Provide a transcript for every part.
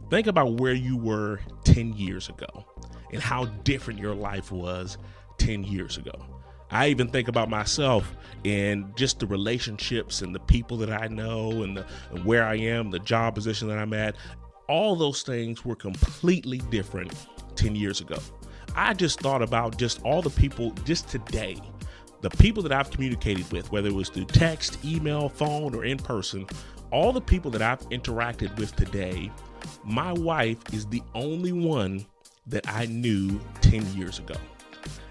Think about where you were 10 years ago and how different your life was 10 years ago. I even think about myself and just the relationships and the people that I know and where I am, the job position that I'm at. All those things were completely different 10 years ago. I just thought about just all the people just today, the people that I've communicated with, whether it was through text, email, phone, or in person, all the people that I've interacted with today. My wife is the only one that I knew 10 years ago.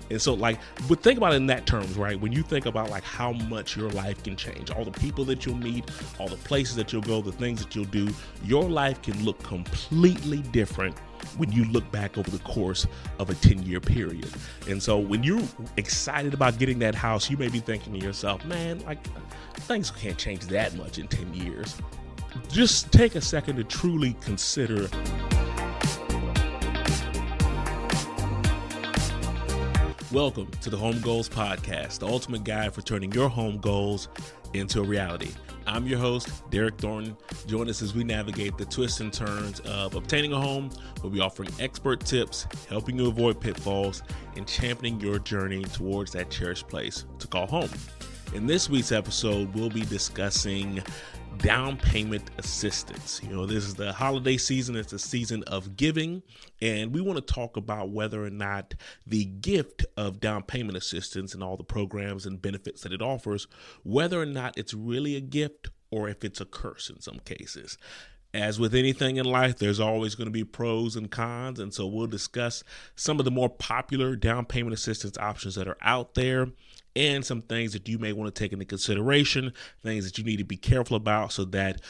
And so but think about it in that terms, right? When you think about how much your life can change, all the people that you'll meet, all the places that you'll go, the things that you'll do, your life can look completely different when you look back over the course of a 10-year period. And so when you're excited about getting that house, you may be thinking to yourself, man, things can't change that much in 10 years. Just take a second to truly consider. Welcome to the Home Goals Podcast, the ultimate guide for turning your home goals into a reality. I'm your host, Derek Thornton. Join us as we navigate the twists and turns of obtaining a home. We'll be offering expert tips, helping you avoid pitfalls, and championing your journey towards that cherished place to call home. In this week's episode, we'll be discussing down payment assistance. This is the holiday season. It's a season of giving, and we want to talk about whether or not the gift of down payment assistance and all the programs and benefits that it offers, whether or not it's really a gift or if it's a curse in some cases. As with anything in life, there's always going to be pros and cons, and so we'll discuss some of the more popular down payment assistance options that are out there, and some things that you may want to take into consideration, things that you need to be careful about so that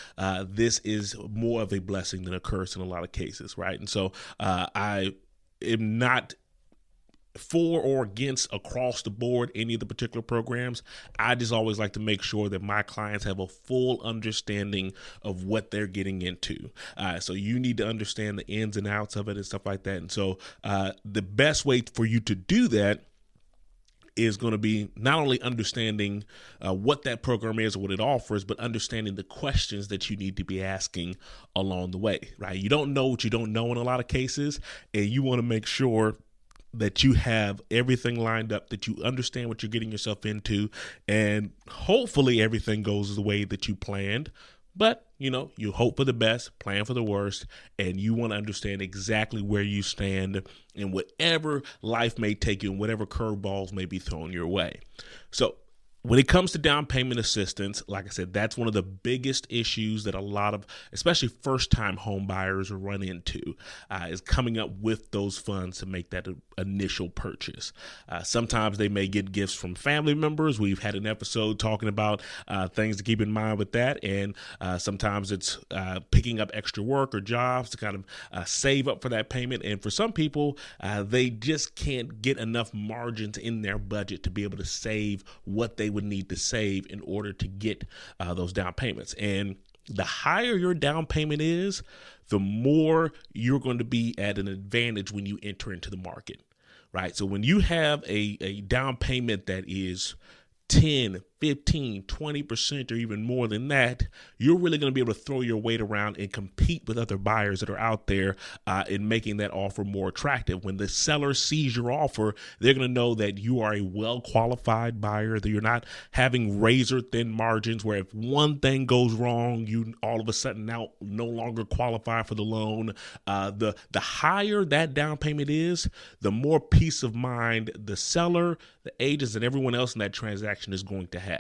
this is more of a blessing than a curse in a lot of cases, right? And so I am not for or against across the board any of the particular programs. I just always like to make sure that my clients have a full understanding of what they're getting into. So you need to understand the ins and outs of it and stuff like that. And so the best way for you to do that is going to be not only understanding what that program is or what it offers, but understanding the questions that you need to be asking along the way, right? You don't know what you don't know in a lot of cases, and you want to make sure that you have everything lined up, that you understand what you're getting yourself into, and hopefully everything goes the way that you planned. But, you hope for the best, plan for the worst, and you want to understand exactly where you stand in whatever life may take you and whatever curveballs may be thrown your way. So when it comes to down payment assistance, like I said, that's one of the biggest issues that a lot of, especially first-time home buyers run into, is coming up with those funds to make that initial purchase. Sometimes they may get gifts from family members. We've had an episode talking about things to keep in mind with that, and sometimes it's picking up extra work or jobs to kind of save up for that payment. And for some people, they just can't get enough margins in their budget to be able to save what they would need to save in order to get those down payments. And the higher your down payment is, the more you're going to be at an advantage when you enter into the market, right? So when you have a down payment that is 10, 15, 20%, or even more than that, you're really going to be able to throw your weight around and compete with other buyers that are out there in making that offer more attractive. When the seller sees your offer, they're going to know that you are a well-qualified buyer, that you're not having razor-thin margins where if one thing goes wrong, you all of a sudden now no longer qualify for the loan. The higher that down payment is, the more peace of mind the seller, the agents, and everyone else in that transaction is going to have.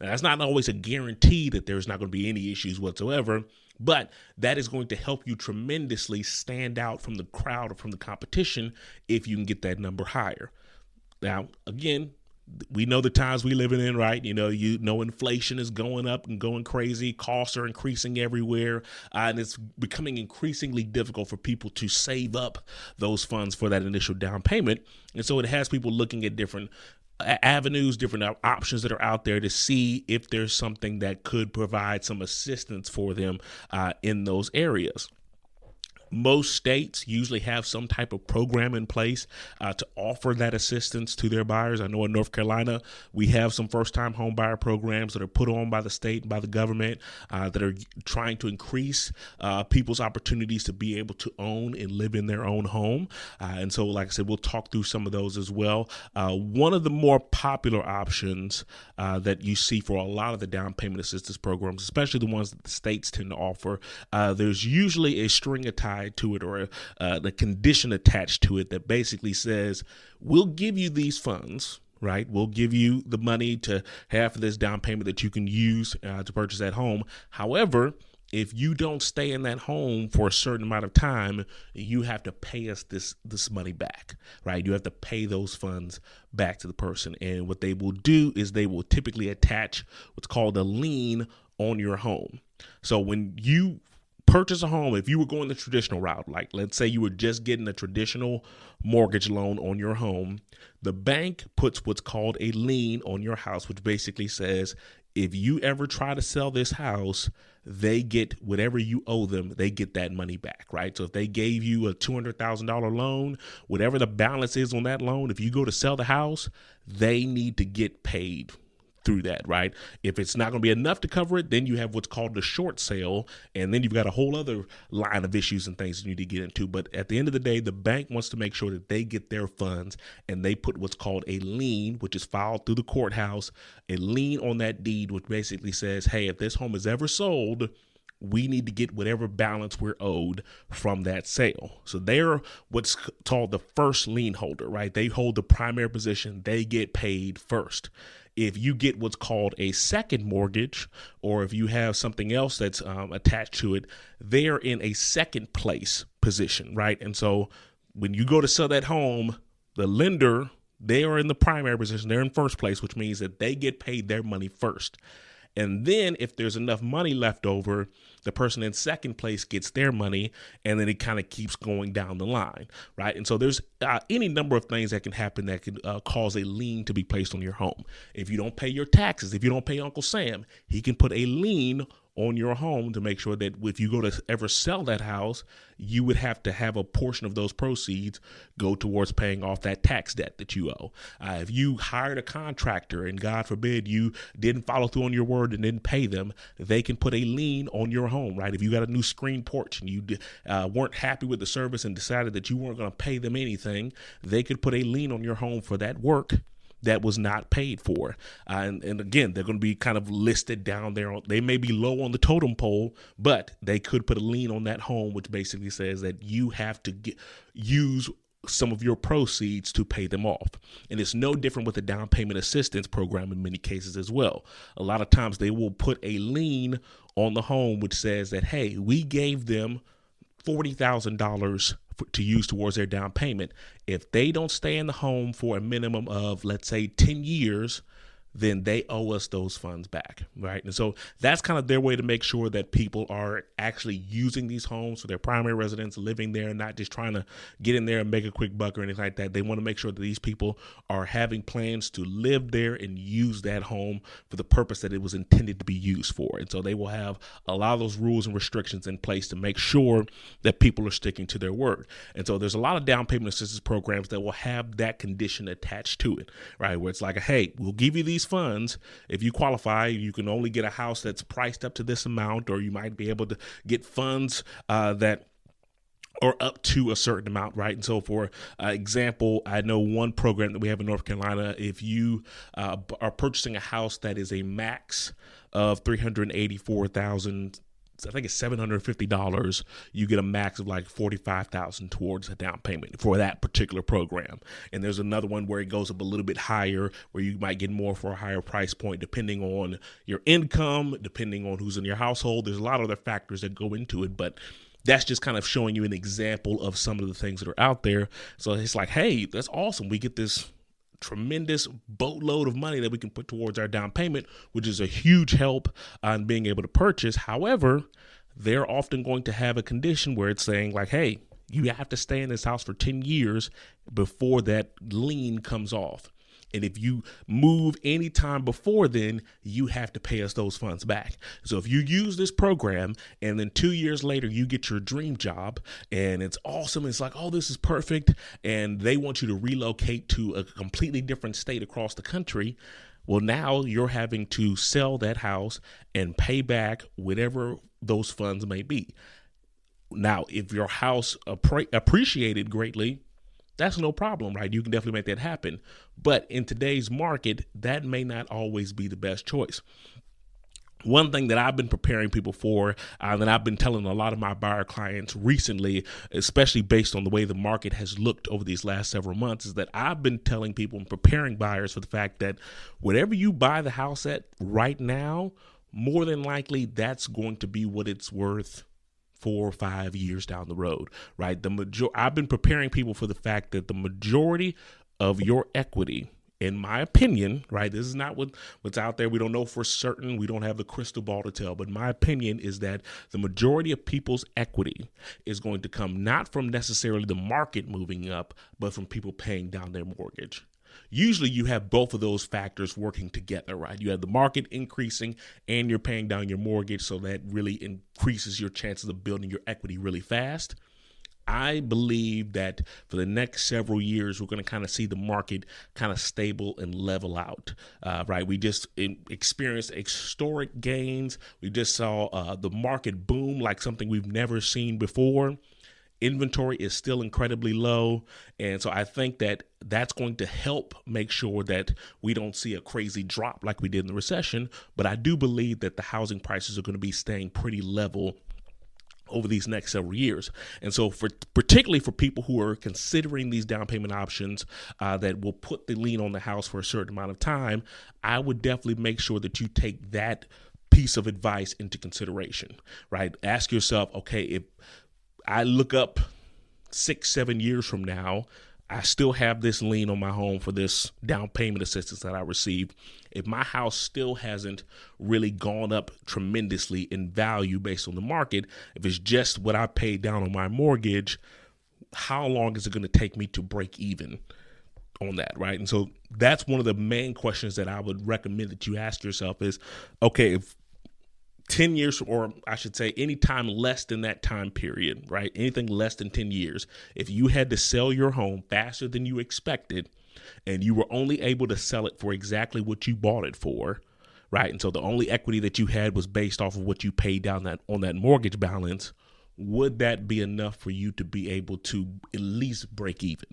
Now, that's not always a guarantee that there's not going to be any issues whatsoever, but that is going to help you tremendously stand out from the crowd or from the competition if you can get that number higher. Now, again, we know the times we live in, right? Inflation is going up and going crazy. Costs are increasing everywhere. And it's becoming increasingly difficult for people to save up those funds for that initial down payment. And so it has people looking at different avenues, different options that are out there to see if there's something that could provide some assistance for them in those areas. Most states usually have some type of program in place to offer that assistance to their buyers. I know in North Carolina, we have some first-time home buyer programs that are put on by the state and by the government that are trying to increase people's opportunities to be able to own and live in their own home. And so, like I said, we'll talk through some of those as well. One of the more popular options that you see for a lot of the down payment assistance programs, especially the ones that the states tend to offer, there's usually a string attached to it or the condition attached to it that basically says, we'll give you these funds, right? We'll give you the money to have for this down payment that you can use to purchase that home. However, if you don't stay in that home for a certain amount of time, you have to pay us this money back, right? You have to pay those funds back to the person. And what they will do is they will typically attach what's called a lien on your home. So when you purchase a home, if you were going the traditional route, like let's say you were just getting a traditional mortgage loan on your home, the bank puts what's called a lien on your house, which basically says if you ever try to sell this house, they get whatever you owe them, they get that money back, right? So if they gave you a $200,000 loan, whatever the balance is on that loan, if you go to sell the house, they need to get paid through that, right? If it's not going to be enough to cover it, then you have what's called the short sale, and then you've got a whole other line of issues and things you need to get into. But at the end of the day, the bank wants to make sure that they get their funds, and they put what's called a lien, which is filed through the courthouse, a lien on that deed, which basically says, hey, if this home is ever sold, we need to get whatever balance we're owed from that sale. So they're what's called the first lien holder, right? They hold the primary position. They get paid first. If you get what's called a second mortgage, or if you have something else that's attached to it, they're in a second place position, right? And so when you go to sell that home, the lender, they are in the primary position. They're in first place, which means that they get paid their money first. And then if there's enough money left over, the person in second place gets their money, and then it kind of keeps going down the line, right? And so there's any number of things that can happen that can cause a lien to be placed on your home. If you don't pay your taxes, if you don't pay Uncle Sam, he can put a lien on your home to make sure that if you go to ever sell that house, you would have to have a portion of those proceeds go towards paying off that tax debt that you owe. If you hired a contractor and God forbid you didn't follow through on your word and didn't pay them, they can put a lien on your home, right? If you got a new screen porch and you weren't happy with the service and decided that you weren't going to pay them anything, they could put a lien on your home for that work that was not paid for. And again, they're going to be kind of listed down there. They may be low on the totem pole, but they could put a lien on that home, which basically says that you have to use some of your proceeds to pay them off. And it's no different with the down payment assistance program in many cases as well. A lot of times they will put a lien on the home, which says that, hey, we gave them $40,000 to use towards their down payment. If they don't stay in the home for a minimum of, let's say, 10 years, then they owe us those funds back, right? And so that's kind of their way to make sure that people are actually using these homes for their primary residence, living there, not just trying to get in there and make a quick buck or anything like that. They want to make sure that these people are having plans to live there and use that home for the purpose that it was intended to be used for. And so they will have a lot of those rules and restrictions in place to make sure that people are sticking to their word. And so there's a lot of down payment assistance programs that will have that condition attached to it, right? Where it's like, hey, we'll give you these funds. If you qualify, you can only get a house that's priced up to this amount, or you might be able to get funds that or up to a certain amount, right? And so for example, I know one program that we have in North Carolina, if you are purchasing a house that is a max of $384,000, I think it's $750, you get a max of like $45,000 towards a down payment for that particular program. And there's another one where it goes up a little bit higher, where you might get more for a higher price point, depending on your income, depending on who's in your household. There's a lot of other factors that go into it, but that's just kind of showing you an example of some of the things that are out there. So it's like, hey, that's awesome. We get this tremendous boatload of money that we can put towards our down payment, which is a huge help on being able to purchase. However, they're often going to have a condition where it's saying like, hey, you have to stay in this house for 10 years before that lien comes off. And if you move any time before then, you have to pay us those funds back. So if you use this program and then 2 years later you get your dream job and it's awesome, it's like, oh, this is perfect, and they want you to relocate to a completely different state across the country, well, now you're having to sell that house and pay back whatever those funds may be. Now, if your house appreciated greatly, that's no problem, right? You can definitely make that happen. But in today's market, that may not always be the best choice. One thing that I've been preparing people for, that I've been telling a lot of my buyer clients recently, especially based on the way the market has looked over these last several months, is that I've been telling people and preparing buyers for the fact that whatever you buy the house at right now, more than likely that's going to be what it's worth 4 or 5 years down the road, right? I've been preparing people for the fact that the majority of your equity, in my opinion, right? This is not what's out there. We don't know for certain. We don't have the crystal ball to tell. But my opinion is that the majority of people's equity is going to come not from necessarily the market moving up, but from people paying down their mortgage. Usually you have both of those factors working together, right? You have the market increasing and you're paying down your mortgage, so that really increases your chances of building your equity really fast. I believe that for the next several years, we're going to kind of see the market kind of stable and level out, right? We just experienced historic gains. We just saw the market boom like something we've never seen before. Inventory is still incredibly low. And so I think that that's going to help make sure that we don't see a crazy drop like we did in the recession. But I do believe that the housing prices are going to be staying pretty level over these next several years. And so particularly for people who are considering these down payment options that will put the lien on the house for a certain amount of time, I would definitely make sure that you take that piece of advice into consideration, right? Ask yourself, okay, if I look up 6-7 years from now, I still have this lien on my home for this down payment assistance that I received. If my house still hasn't really gone up tremendously in value based on the market, if it's just what I paid down on my mortgage, how long is it going to take me to break even on that, right? And so that's one of the main questions that I would recommend that you ask yourself is, okay, if 10 years, or I should say any time less than that time period, right? Anything less than 10 years, if you had to sell your home faster than you expected and you were only able to sell it for exactly what you bought it for, right? And so the only equity that you had was based off of what you paid down on that mortgage balance, would that be enough for you to be able to at least break even?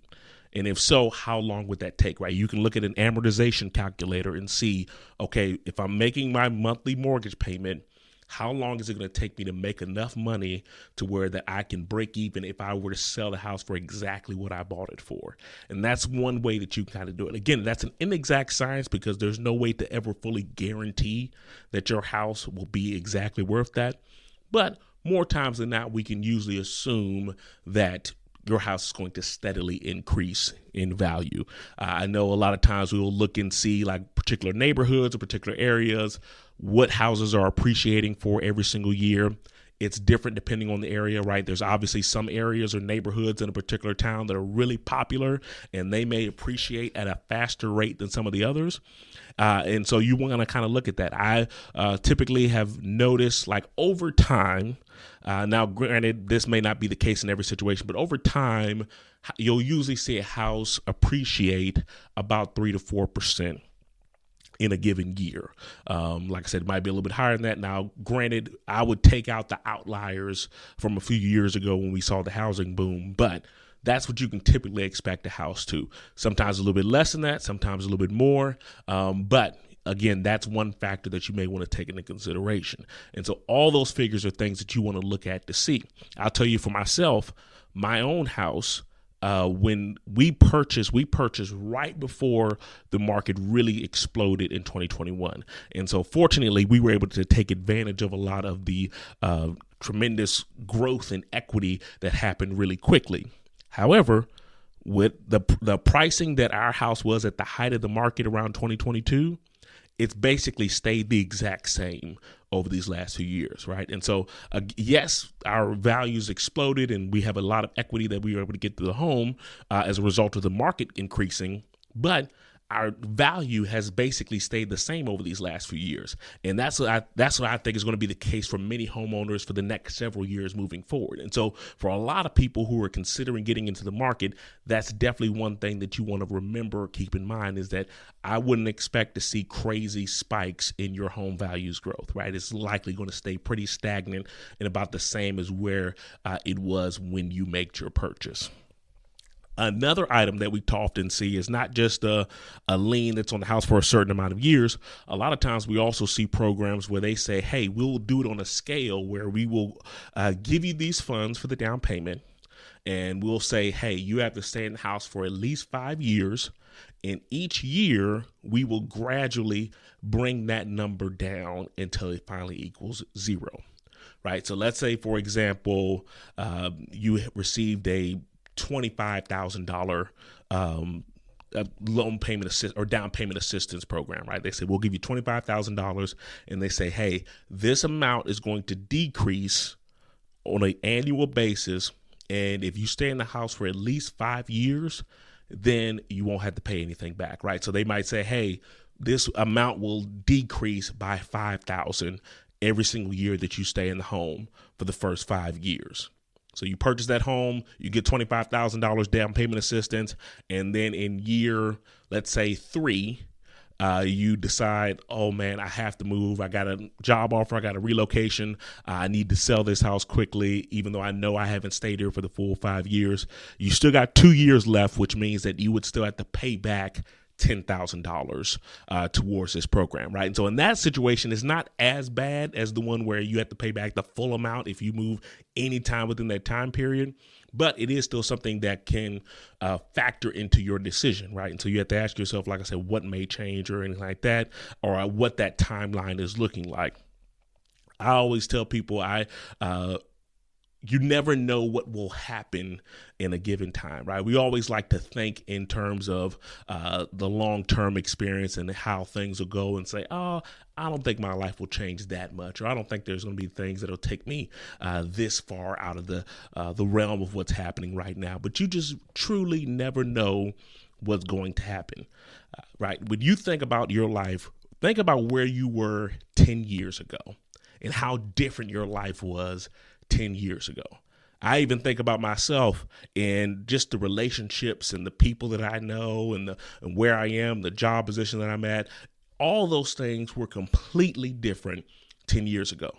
And if so, how long would that take, right? You can look at an amortization calculator and see, okay, if I'm making my monthly mortgage payment, how long is it going to take me to make enough money to where that I can break even if I were to sell the house for exactly what I bought it for? And that's one way that you kind of do it. Again, that's an inexact science because there's no way to ever fully guarantee that your house will be exactly worth that. But more times than not, we can usually assume that your house is going to steadily increase in value. I know a lot of times we will look and see like particular neighborhoods or particular areas, what houses are appreciating for every single year. It's different depending on the area, right? There's obviously some areas or neighborhoods in a particular town that are really popular and they may appreciate at a faster rate than some of the others. And so you want to kind of look at that. I typically have noticed like over time, now granted, this may not be the case in every situation, but over time, you'll usually see a house appreciate about 3 to 4% in a given year. Like I said, it might be a little bit higher than that. Now, granted, I would take out the outliers from a few years ago when we saw the housing boom, but that's what you can typically expect a house to. Sometimes a little bit less than that, sometimes a little bit more. But again, that's one factor that you may want to take into consideration. And so all those figures are things that you want to look at to see. I'll tell you for myself, my own house, when we purchased right before the market really exploded in 2021. And so fortunately, we were able to take advantage of a lot of the tremendous growth in equity that happened really quickly. However, with the pricing that our house was at the height of the market around 2022, it's basically stayed the exact same over these last few years, right? And so, yes, our values exploded and we have a lot of equity that we were able to get to the home as a result of the market increasing. But our value has basically stayed the same over these last few years. And that's what I think is going to be the case for many homeowners for the next several years moving forward. And so for a lot of people who are considering getting into the market, that's definitely one thing that you want to remember, keep in mind, is that I wouldn't expect to see crazy spikes in your home values growth, right? It's likely going to stay pretty stagnant and about the same as where it was when you made your purchase. Another item that we often see is not just a lien that's on the house for a certain amount of years. A lot of times we also see programs where they say, hey, we'll do it on a scale where we will give you these funds for the down payment. And we'll say, hey, you have to stay in the house for at least 5 years. And each year we will gradually bring that number down until it finally equals zero. Right. So let's say, for example, you received a $25,000 loan payment or down payment assistance program, right? They say, we'll give you $25,000, and they say, hey, this amount is going to decrease on an annual basis. And if you stay in the house for at least 5 years, then you won't have to pay anything back, right? So they might say, hey, this amount will decrease by $5,000 every single year that you stay in the home for the first 5 years. So you purchase that home, you get $25,000 down payment assistance, and then in year, let's say 3, you decide, oh man, I have to move. I got a job offer. I got a relocation. I need to sell this house quickly, even though I know I haven't stayed here for the full 5 years. You still got 2 years left, which means that you would still have to pay back $10,000 towards this program, right? And so in that situation, it's not as bad as the one where you have to pay back the full amount if you move anytime within that time period, but it is still something that can factor into your decision, right? And so you have to ask yourself, like I said, what may change or anything like that, or what that timeline is looking like. I always tell people you never know what will happen in a given time, right? We always like to think in terms of the long-term experience and how things will go and say, oh, I don't think my life will change that much, or I don't think there's going to be things that will take me this far out of the realm of what's happening right now. But you just truly never know what's going to happen, right? When you think about your life, think about where you were 10 years ago and how different your life was 10 years ago. I even think about myself and just the relationships and the people that I know and where I am, the job position that I'm at. All those things were completely different 10 years ago.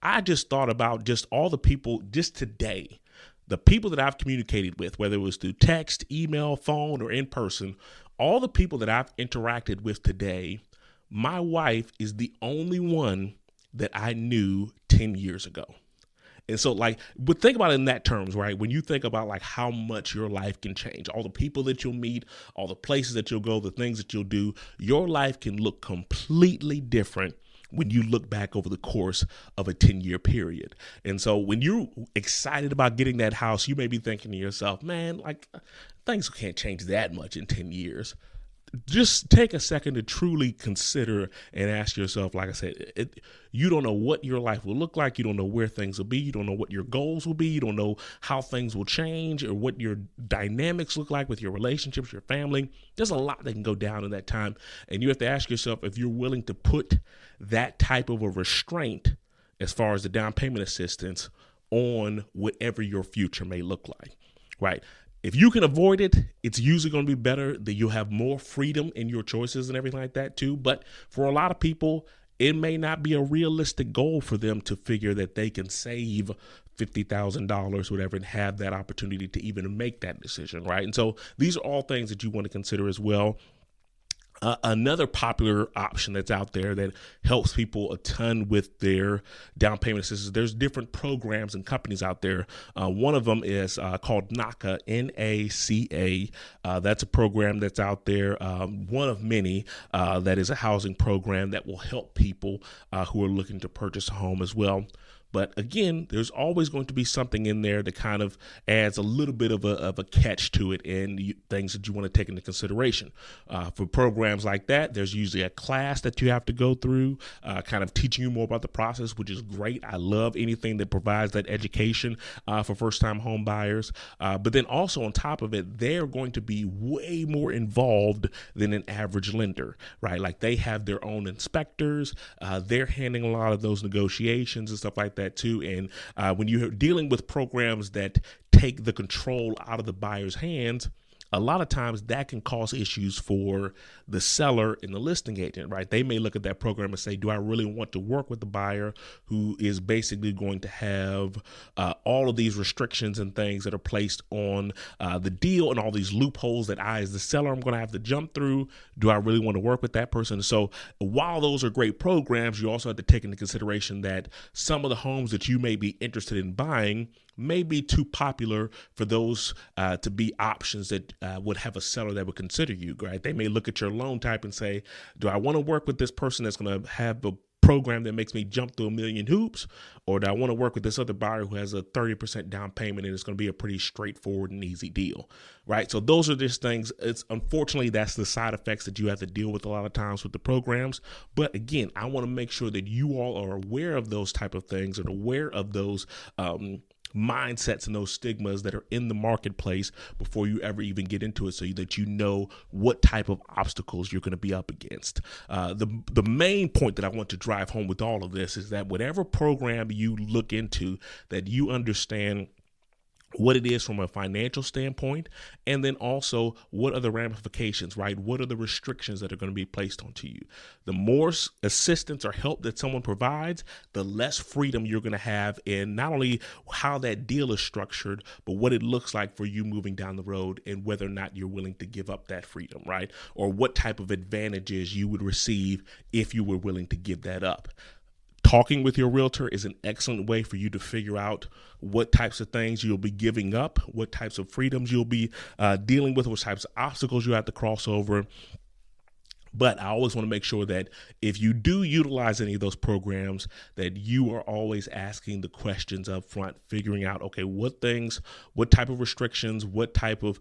I just thought about just all the people just today, the people that I've communicated with, whether it was through text, email, phone, or in person, all the people that I've interacted with today, my wife is the only one that I knew 10 years ago. And so but think about it in that terms, right? When you think about how much your life can change, all the people that you'll meet, all the places that you'll go, the things that you'll do, your life can look completely different when you look back over the course of a 10-year period. And so when you're excited about getting that house, you may be thinking to yourself, man, things can't change that much in 10 years. Just take a second to truly consider and ask yourself, like I said, you don't know what your life will look like. You don't know where things will be. You don't know what your goals will be. You don't know how things will change or what your dynamics look like with your relationships, your family. There's a lot that can go down in that time. And you have to ask yourself if you're willing to put that type of a restraint as far as the down payment assistance on whatever your future may look like, right? If you can avoid it, it's usually going to be better, that you'll have more freedom in your choices and everything like that too. But for a lot of people, it may not be a realistic goal for them to figure that they can save $50,000, whatever, and have that opportunity to even make that decision, right? And so these are all things that you want to consider as well. Another popular option that's out there that helps people a ton with their down payment assistance, there's different programs and companies out there. One of them is called NACA, N-A-C-A. That's a program that's out there, one of many, that is a housing program that will help people who are looking to purchase a home as well. But again, there's always going to be something in there that kind of adds a little bit of a catch to it, and things that you want to take into consideration. For programs like that, there's usually a class that you have to go through, kind of teaching you more about the process, which is great. I love anything that provides that education for first-time home buyers. But then also on top of it, they're going to be way more involved than an average lender, right? Like they have their own inspectors. They're handling a lot of those negotiations and stuff like that too. And when you're dealing with programs that take the control out of the buyer's hands, a lot of times that can cause issues for the seller and the listing agent, right? They may look at that program and say, do I really want to work with the buyer who is basically going to have all of these restrictions and things that are placed on the deal and all these loopholes that I, as the seller, I'm going to have to jump through? Do I really want to work with that person? So while those are great programs, you also have to take into consideration that some of the homes that you may be interested in buying may be too popular for those to be options that would have a seller that would consider you, right? They may look at your loan type and say, do I want to work with this person that's going to have a program that makes me jump through a million hoops, or do I want to work with this other buyer who has a 30% down payment and it's going to be a pretty straightforward and easy deal, right? So those are just things. It's unfortunately, that's the side effects that you have to deal with a lot of times with the programs. But again, I want to make sure that you all are aware of those type of things and aware of those mindsets and those stigmas that are in the marketplace before you ever even get into it, so that you know what type of obstacles you're going to be up against. The main point that I want to drive home with all of this is that whatever program you look into, that you understand what it is from a financial standpoint, and then also what are the ramifications, right? What are the restrictions that are going to be placed onto you? The more assistance or help that someone provides, the less freedom you're going to have in not only how that deal is structured, but what it looks like for you moving down the road and whether or not you're willing to give up that freedom, right? Or what type of advantages you would receive if you were willing to give that up. Talking with your realtor is an excellent way for you to figure out what types of things you'll be giving up, what types of freedoms you'll be dealing with, what types of obstacles you have to cross over. But I always want to make sure that if you do utilize any of those programs, that you are always asking the questions up front, figuring out, okay, what things, what type of restrictions, what type of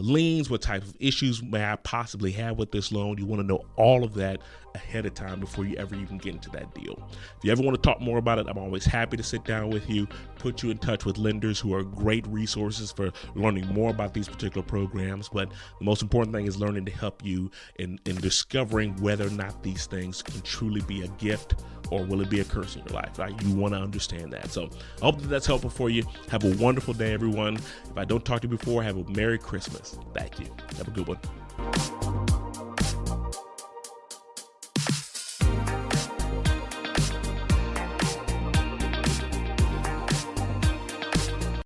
liens, what type of issues may I possibly have with this loan. You want to know all of that ahead of time before you ever even get into that deal. If you ever want to talk more about it, I'm always happy to sit down with you, put you in touch with lenders who are great resources for learning more about these particular programs. But the most important thing is learning to help you in discovering whether or not these things can truly be a gift or will it be a curse in your life, right? You want to understand that. So I hope that that's helpful for you. Have a wonderful day, everyone. If I don't talk to you before, have a Merry Christmas. Thank you. Have a good one.